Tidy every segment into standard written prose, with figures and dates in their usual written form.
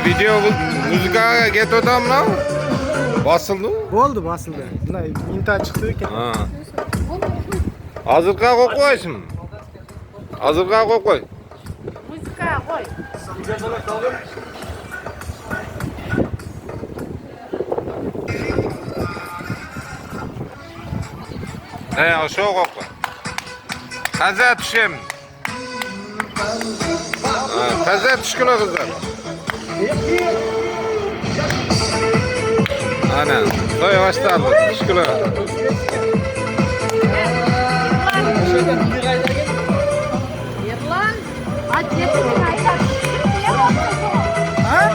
Ana video muzikaga ketodam lan. Basıldı mı? Oldu basıldı. Buna imtihan çıktı ki. Ha. Hazırga koy koysun. Hazırga koy. Muzika koy. Aşağı koy. Taze düşeyim. Taze düşküne kızlar. Aynen. Soy başladı. Düşküne. Yırlan. Hadi yapın. Ha?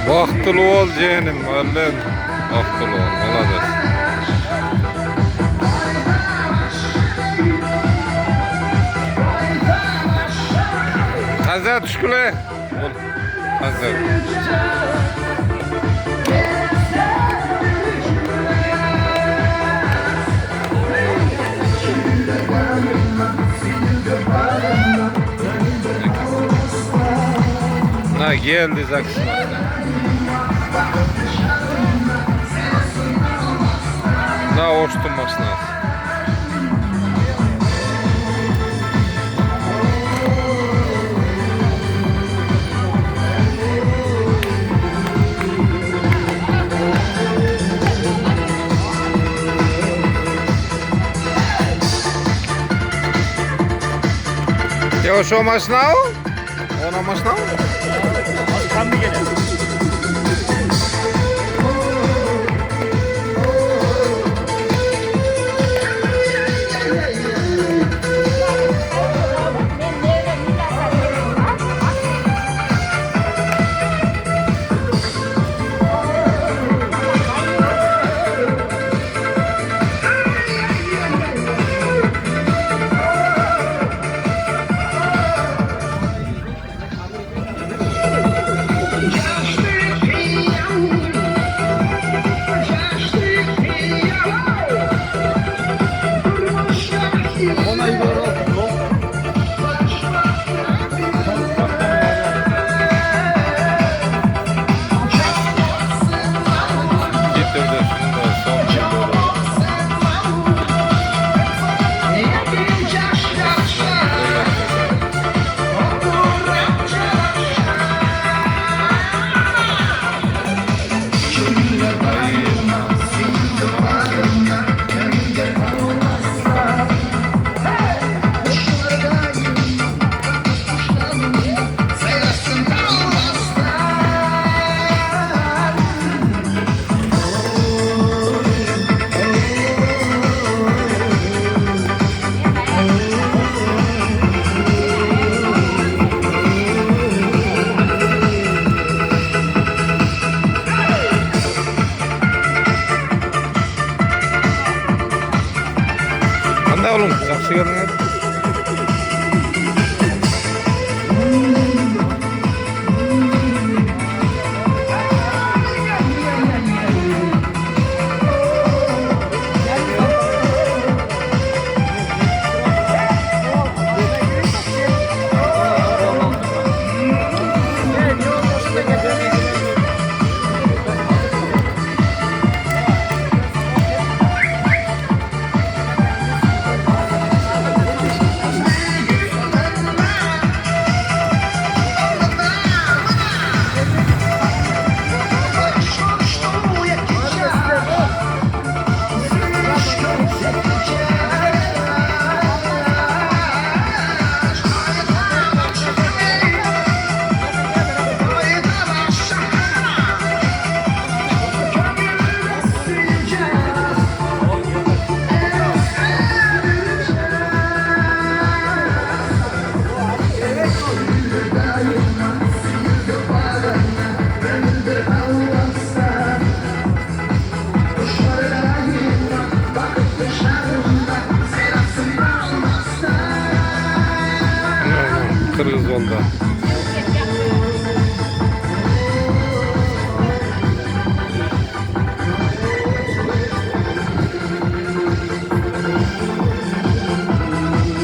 Vaktılı ol cenim. Allah'ım. Vaktılı ol. Olacak. Taze düşküle. Taze. Na geldi zaksın. Na hoştum başına. Ya şu maşına o? Ona maşına o? Tam bir gene. Oğlum, yaxşı görünüyor.